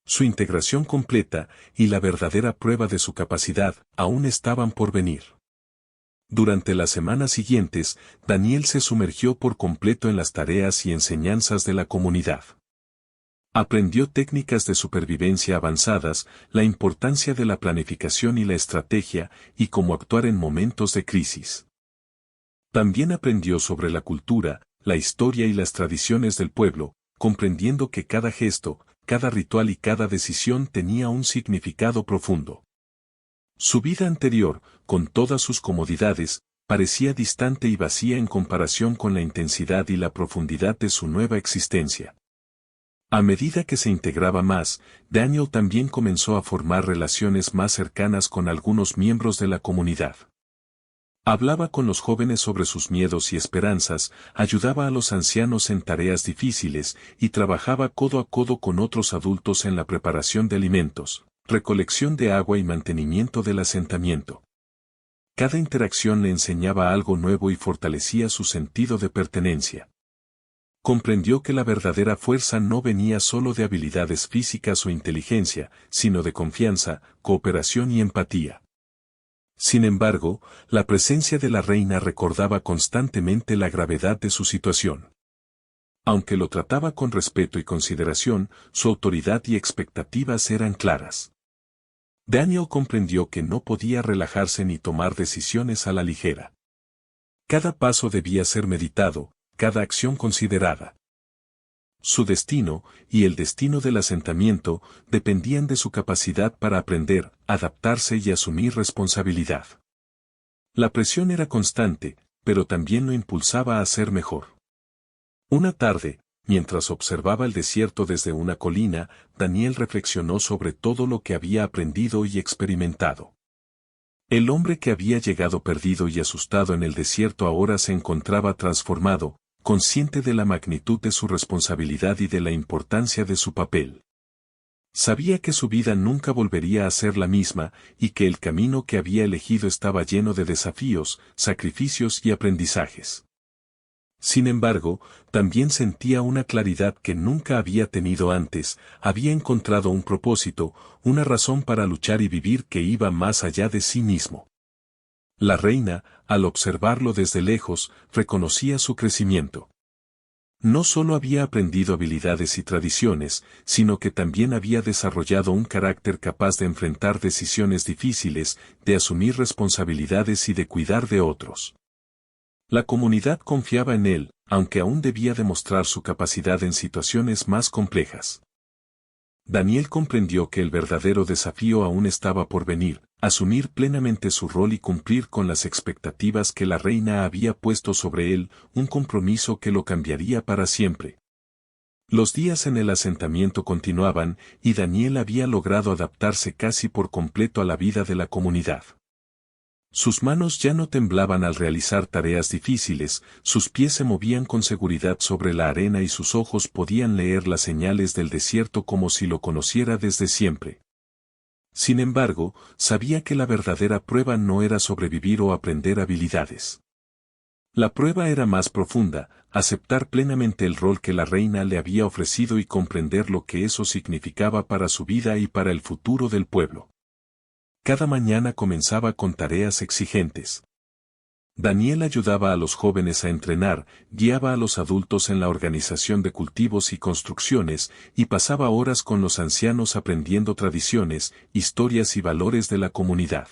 Su integración completa y la verdadera prueba de su capacidad aún estaban por venir. Durante las semanas siguientes, Daniel se sumergió por completo en las tareas y enseñanzas de la comunidad. Aprendió técnicas de supervivencia avanzadas, la importancia de la planificación y la estrategia, y cómo actuar en momentos de crisis. También aprendió sobre la cultura, la historia y las tradiciones del pueblo, comprendiendo que cada gesto, cada ritual y cada decisión tenía un significado profundo. Su vida anterior, con todas sus comodidades, parecía distante y vacía en comparación con la intensidad y la profundidad de su nueva existencia. A medida que se integraba más, Daniel también comenzó a formar relaciones más cercanas con algunos miembros de la comunidad. Hablaba con los jóvenes sobre sus miedos y esperanzas, ayudaba a los ancianos en tareas difíciles y trabajaba codo a codo con otros adultos en la preparación de alimentos, recolección de agua y mantenimiento del asentamiento. Cada interacción le enseñaba algo nuevo y fortalecía su sentido de pertenencia. Comprendió que la verdadera fuerza no venía solo de habilidades físicas o inteligencia, sino de confianza, cooperación y empatía. Sin embargo, la presencia de la reina recordaba constantemente la gravedad de su situación. Aunque lo trataba con respeto y consideración, su autoridad y expectativas eran claras. Daniel comprendió que no podía relajarse ni tomar decisiones a la ligera. Cada paso debía ser meditado, cada acción considerada. Su destino, y el destino del asentamiento, dependían de su capacidad para aprender, adaptarse y asumir responsabilidad. La presión era constante, pero también lo impulsaba a ser mejor. Una tarde, mientras observaba el desierto desde una colina, Daniel reflexionó sobre todo lo que había aprendido y experimentado. El hombre que había llegado perdido y asustado en el desierto ahora se encontraba transformado, consciente de la magnitud de su responsabilidad y de la importancia de su papel. Sabía que su vida nunca volvería a ser la misma, y que el camino que había elegido estaba lleno de desafíos, sacrificios y aprendizajes. Sin embargo, también sentía una claridad que nunca había tenido antes, había encontrado un propósito, una razón para luchar y vivir que iba más allá de sí mismo. La reina, al observarlo desde lejos, reconocía su crecimiento. No solo había aprendido habilidades y tradiciones, sino que también había desarrollado un carácter capaz de enfrentar decisiones difíciles, de asumir responsabilidades y de cuidar de otros. La comunidad confiaba en él, aunque aún debía demostrar su capacidad en situaciones más complejas. Daniel comprendió que el verdadero desafío aún estaba por venir, asumir plenamente su rol y cumplir con las expectativas que la reina había puesto sobre él, un compromiso que lo cambiaría para siempre. Los días en el asentamiento continuaban, y Daniel había logrado adaptarse casi por completo a la vida de la comunidad. Sus manos ya no temblaban al realizar tareas difíciles, sus pies se movían con seguridad sobre la arena y sus ojos podían leer las señales del desierto como si lo conociera desde siempre. Sin embargo, sabía que la verdadera prueba no era sobrevivir o aprender habilidades. La prueba era más profunda, aceptar plenamente el rol que la reina le había ofrecido y comprender lo que eso significaba para su vida y para el futuro del pueblo. Cada mañana comenzaba con tareas exigentes. Daniel ayudaba a los jóvenes a entrenar, guiaba a los adultos en la organización de cultivos y construcciones, y pasaba horas con los ancianos aprendiendo tradiciones, historias y valores de la comunidad.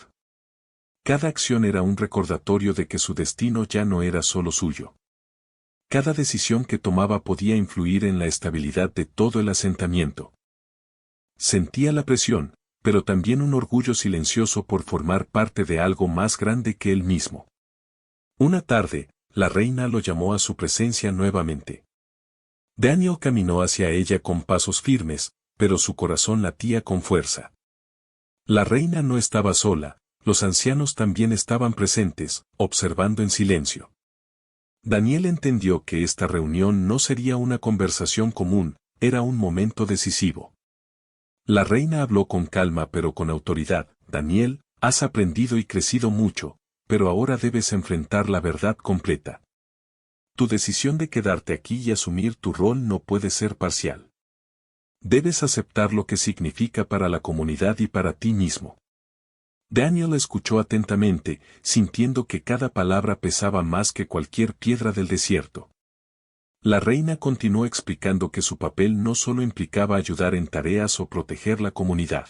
Cada acción era un recordatorio de que su destino ya no era solo suyo. Cada decisión que tomaba podía influir en la estabilidad de todo el asentamiento. Sentía la presión, pero también un orgullo silencioso por formar parte de algo más grande que él mismo. Una tarde, la reina lo llamó a su presencia nuevamente. Daniel caminó hacia ella con pasos firmes, pero su corazón latía con fuerza. La reina no estaba sola, los ancianos también estaban presentes, observando en silencio. Daniel entendió que esta reunión no sería una conversación común, era un momento decisivo. La reina habló con calma pero con autoridad. Daniel, has aprendido y crecido mucho, pero ahora debes enfrentar la verdad completa. Tu decisión de quedarte aquí y asumir tu rol no puede ser parcial. Debes aceptar lo que significa para la comunidad y para ti mismo. Daniel escuchó atentamente, sintiendo que cada palabra pesaba más que cualquier piedra del desierto. La reina continuó explicando que su papel no solo implicaba ayudar en tareas o proteger la comunidad.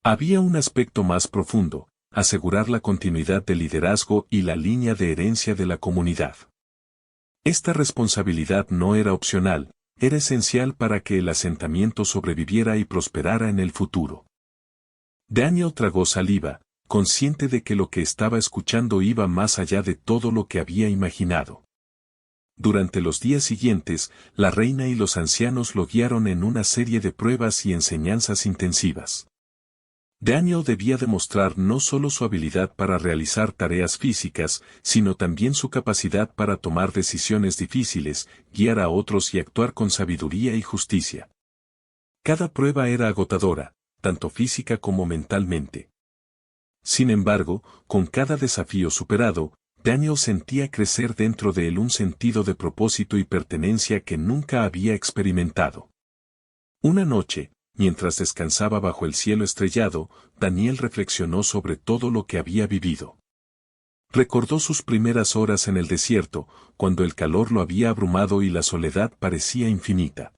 Había un aspecto más profundo, asegurar la continuidad del liderazgo y la línea de herencia de la comunidad. Esta responsabilidad no era opcional, era esencial para que el asentamiento sobreviviera y prosperara en el futuro. Daniel tragó saliva, consciente de que lo que estaba escuchando iba más allá de todo lo que había imaginado. Durante los días siguientes, la reina y los ancianos lo guiaron en una serie de pruebas y enseñanzas intensivas. Daniel debía demostrar no solo su habilidad para realizar tareas físicas, sino también su capacidad para tomar decisiones difíciles, guiar a otros y actuar con sabiduría y justicia. Cada prueba era agotadora, tanto física como mentalmente. Sin embargo, con cada desafío superado, Daniel sentía crecer dentro de él un sentido de propósito y pertenencia que nunca había experimentado. Una noche, mientras descansaba bajo el cielo estrellado, Daniel reflexionó sobre todo lo que había vivido. Recordó sus primeras horas en el desierto, cuando el calor lo había abrumado y la soledad parecía infinita.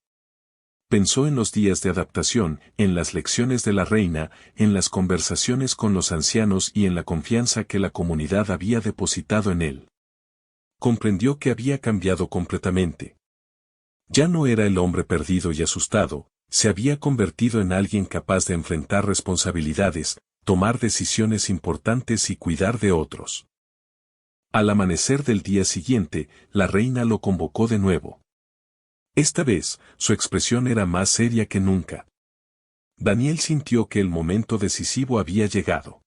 Pensó en los días de adaptación, en las lecciones de la reina, en las conversaciones con los ancianos y en la confianza que la comunidad había depositado en él. Comprendió que había cambiado completamente. Ya no era el hombre perdido y asustado, se había convertido en alguien capaz de enfrentar responsabilidades, tomar decisiones importantes y cuidar de otros. Al amanecer del día siguiente, la reina lo convocó de nuevo. Esta vez, su expresión era más seria que nunca. Daniel sintió que el momento decisivo había llegado.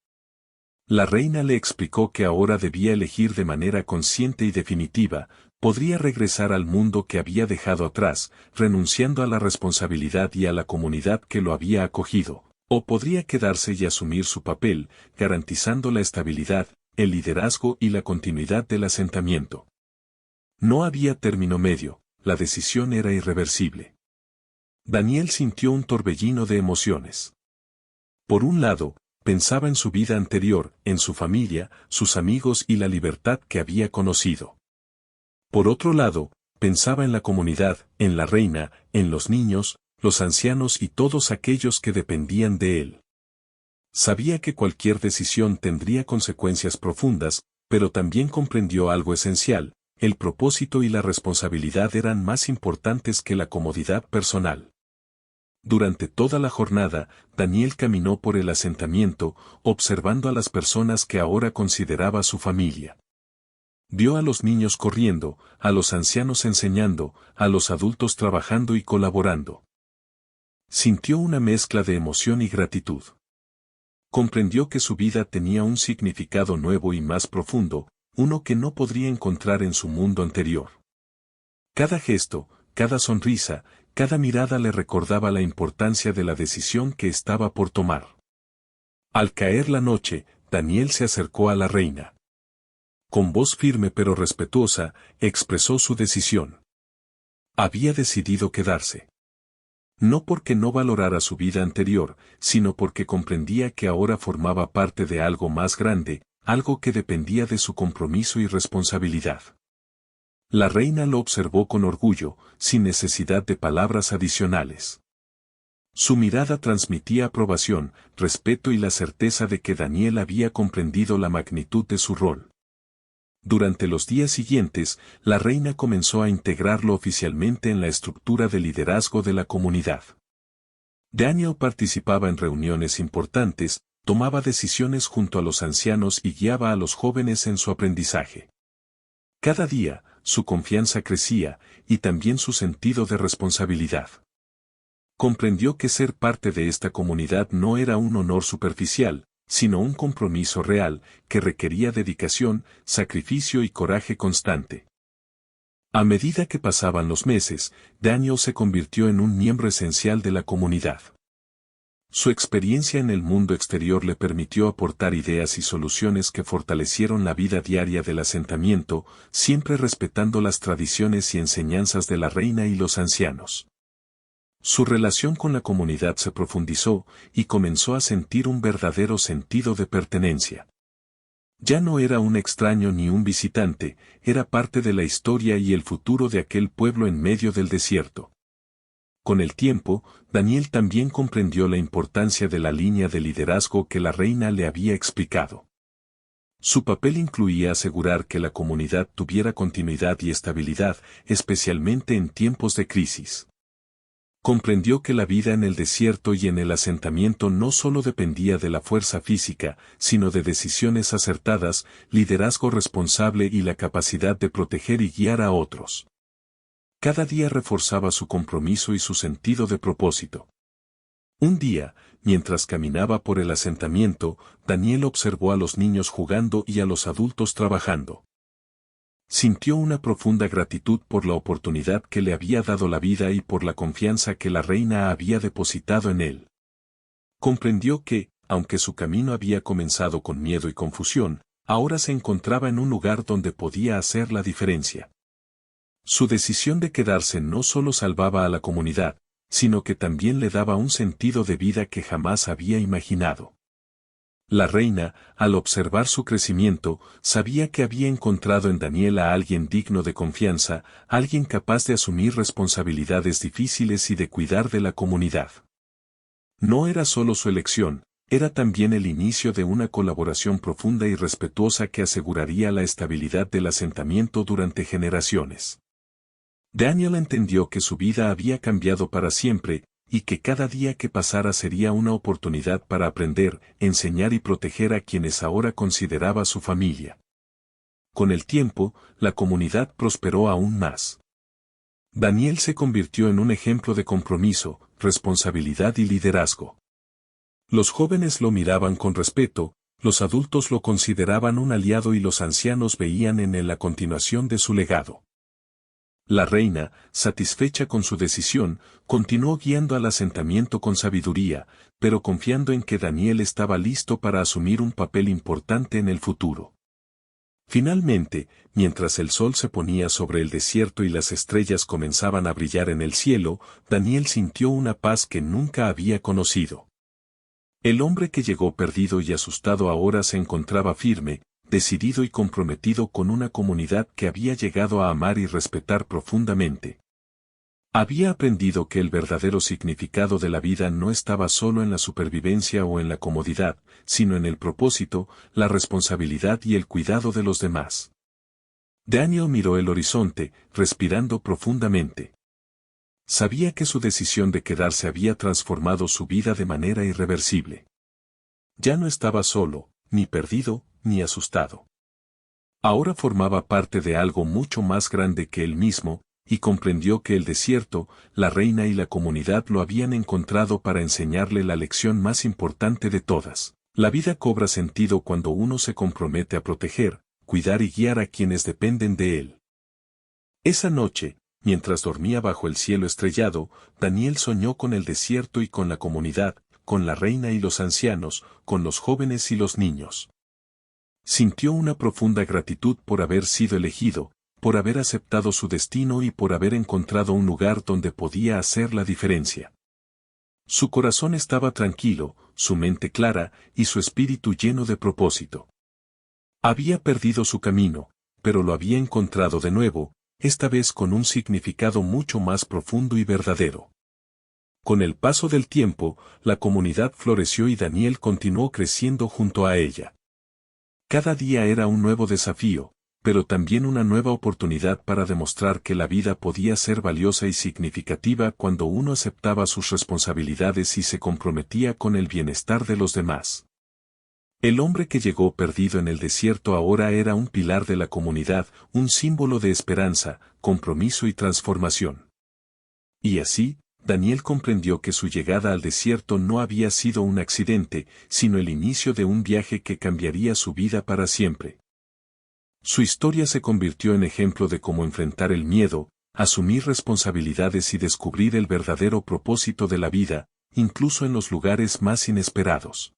La reina le explicó que ahora debía elegir de manera consciente y definitiva, podría regresar al mundo que había dejado atrás, renunciando a la responsabilidad y a la comunidad que lo había acogido, o podría quedarse y asumir su papel, garantizando la estabilidad, el liderazgo y la continuidad del asentamiento. No había término medio, la decisión era irreversible. Daniel sintió un torbellino de emociones. Por un lado, pensaba en su vida anterior, en su familia, sus amigos y la libertad que había conocido. Por otro lado, pensaba en la comunidad, en la reina, en los niños, los ancianos y todos aquellos que dependían de él. Sabía que cualquier decisión tendría consecuencias profundas, pero también comprendió algo esencial: el propósito y la responsabilidad eran más importantes que la comodidad personal. Durante toda la jornada, Daniel caminó por el asentamiento, observando a las personas que ahora consideraba su familia. Vio a los niños corriendo, a los ancianos enseñando, a los adultos trabajando y colaborando. Sintió una mezcla de emoción y gratitud. Comprendió que su vida tenía un significado nuevo y más profundo, uno que no podría encontrar en su mundo anterior. Cada gesto, cada sonrisa, cada mirada le recordaba la importancia de la decisión que estaba por tomar. Al caer la noche, Daniel se acercó a la reina. Con voz firme pero respetuosa, expresó su decisión. Había decidido quedarse. No porque no valorara su vida anterior, sino porque comprendía que ahora formaba parte de algo más grande, algo que dependía de su compromiso y responsabilidad. La reina lo observó con orgullo, sin necesidad de palabras adicionales. Su mirada transmitía aprobación, respeto y la certeza de que Daniel había comprendido la magnitud de su rol. Durante los días siguientes, la reina comenzó a integrarlo oficialmente en la estructura de liderazgo de la comunidad. Daniel participaba en reuniones importantes, tomaba decisiones junto a los ancianos y guiaba a los jóvenes en su aprendizaje. Cada día, su confianza crecía, y también su sentido de responsabilidad. Comprendió que ser parte de esta comunidad no era un honor superficial, sino un compromiso real, que requería dedicación, sacrificio y coraje constante. A medida que pasaban los meses, Daniel se convirtió en un miembro esencial de la comunidad. Su experiencia en el mundo exterior le permitió aportar ideas y soluciones que fortalecieron la vida diaria del asentamiento, siempre respetando las tradiciones y enseñanzas de la reina y los ancianos. Su relación con la comunidad se profundizó, y comenzó a sentir un verdadero sentido de pertenencia. Ya no era un extraño ni un visitante, era parte de la historia y el futuro de aquel pueblo en medio del desierto. Con el tiempo, Daniel también comprendió la importancia de la línea de liderazgo que la reina le había explicado. Su papel incluía asegurar que la comunidad tuviera continuidad y estabilidad, especialmente en tiempos de crisis. Comprendió que la vida en el desierto y en el asentamiento no solo dependía de la fuerza física, sino de decisiones acertadas, liderazgo responsable y la capacidad de proteger y guiar a otros. Cada día reforzaba su compromiso y su sentido de propósito. Un día, mientras caminaba por el asentamiento, Daniel observó a los niños jugando y a los adultos trabajando. Sintió una profunda gratitud por la oportunidad que le había dado la vida y por la confianza que la reina había depositado en él. Comprendió que, aunque su camino había comenzado con miedo y confusión, ahora se encontraba en un lugar donde podía hacer la diferencia. Su decisión de quedarse no solo salvaba a la comunidad, sino que también le daba un sentido de vida que jamás había imaginado. La reina, al observar su crecimiento, sabía que había encontrado en Daniel a alguien digno de confianza, alguien capaz de asumir responsabilidades difíciles y de cuidar de la comunidad. No era solo su elección, era también el inicio de una colaboración profunda y respetuosa que aseguraría la estabilidad del asentamiento durante generaciones. Daniel entendió que su vida había cambiado para siempre, y que cada día que pasara sería una oportunidad para aprender, enseñar y proteger a quienes ahora consideraba su familia. Con el tiempo, la comunidad prosperó aún más. Daniel se convirtió en un ejemplo de compromiso, responsabilidad y liderazgo. Los jóvenes lo miraban con respeto, Los adultos lo consideraban un aliado y los ancianos veían en él la continuación de su legado. La reina, satisfecha con su decisión, continuó guiando al asentamiento con sabiduría, pero confiando en que Daniel estaba listo para asumir un papel importante en el futuro. Finalmente, mientras el sol se ponía sobre el desierto y las estrellas comenzaban a brillar en el cielo, Daniel sintió una paz que nunca había conocido. El hombre que llegó perdido y asustado ahora se encontraba firme, decidido y comprometido con una comunidad que había llegado a amar y respetar profundamente. Había aprendido que el verdadero significado de la vida no estaba solo en la supervivencia o en la comodidad, sino en el propósito, la responsabilidad y el cuidado de los demás. Daniel miró el horizonte, respirando profundamente. Sabía que su decisión de quedarse había transformado su vida de manera irreversible. Ya no estaba solo, ni perdido, ni asustado. Ahora formaba parte de algo mucho más grande que él mismo, y comprendió que el desierto, la reina y la comunidad lo habían encontrado para enseñarle la lección más importante de todas. La vida cobra sentido cuando uno se compromete a proteger, cuidar y guiar a quienes dependen de él. Esa noche, mientras dormía bajo el cielo estrellado, Daniel soñó con el desierto y con la comunidad, con la reina y los ancianos, con los jóvenes y los niños. Sintió una profunda gratitud por haber sido elegido, por haber aceptado su destino y por haber encontrado un lugar donde podía hacer la diferencia. Su corazón estaba tranquilo, su mente clara y su espíritu lleno de propósito. Había perdido su camino, pero lo había encontrado de nuevo, esta vez con un significado mucho más profundo y verdadero. Con el paso del tiempo, la comunidad floreció y Daniel continuó creciendo junto a ella. Cada día era un nuevo desafío, pero también una nueva oportunidad para demostrar que la vida podía ser valiosa y significativa cuando uno aceptaba sus responsabilidades y se comprometía con el bienestar de los demás. El hombre que llegó perdido en el desierto ahora era un pilar de la comunidad, un símbolo de esperanza, compromiso y transformación. Y así, Daniel comprendió que su llegada al desierto no había sido un accidente, sino el inicio de un viaje que cambiaría su vida para siempre. Su historia se convirtió en ejemplo de cómo enfrentar el miedo, asumir responsabilidades y descubrir el verdadero propósito de la vida, incluso en los lugares más inesperados.